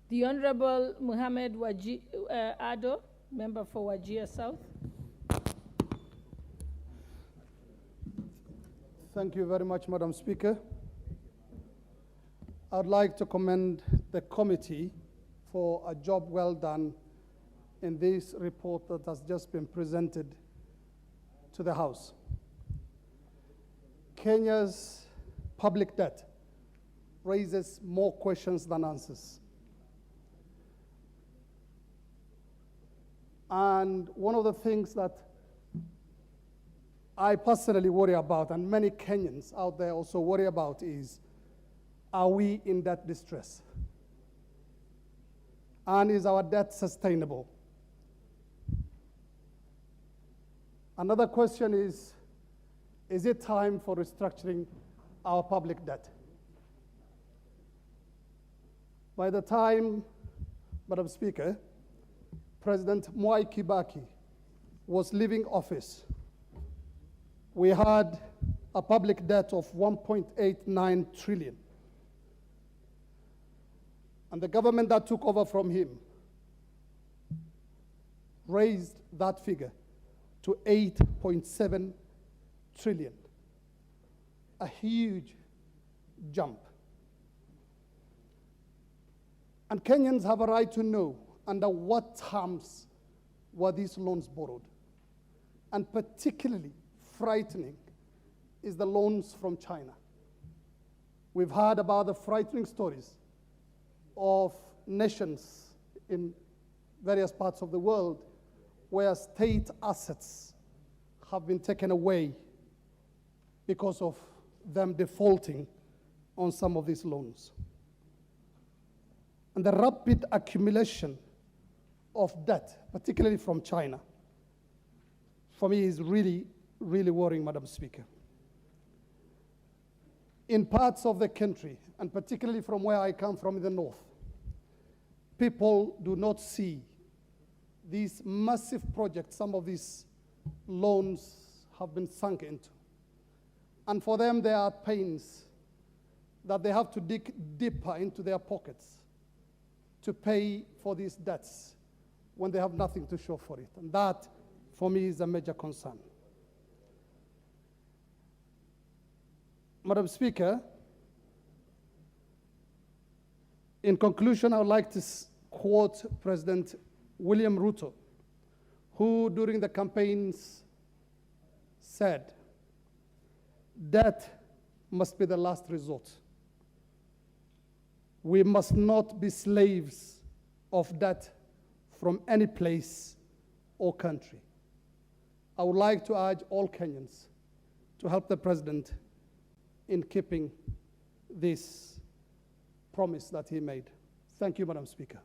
The Honorable Mohammed Wajir, Adow, member for Wajir South. Thank you very much, Madam Speaker. I'd like to commend the committee for a job well done in this report that has just been presented to the House. Kenya's public debt raises more questions than answers. And one of the things that I personally worry about, and many Kenyans out there also worry about, is, are we in debt distress? And is our debt sustainable? Another question is it time for restructuring our public debt? By the time, Madam Speaker, President Mwai Kibaki was leaving office, we had a public debt of 1.89 trillion. And the government that took over from him raised that figure to 8.7 trillion. A huge jump. And Kenyans have a right to know under what terms were these loans borrowed. And particularly frightening is the loans from China. We've heard about the frightening stories of nations in various parts of the world where state assets have been taken away because of them defaulting on some of these loans. And the rapid accumulation of debt, particularly from China, for me is really, really worrying, Madam Speaker. In parts of the country, and particularly from where I come from in the north, people do not see these massive projects some of these loans have been sunk into. And for them, there are pains that they have to dig deeper into their pockets to pay for these debts when they have nothing to show for it. And that, for me, is a major concern. Madam Speaker, in conclusion, I would like to quote President William Ruto, who during the campaigns said, "Debt must be the last resort. We must not be slaves of debt from any place or country." I would like to urge all Kenyans to help the President in keeping this promise that he made. Thank you, Madam Speaker.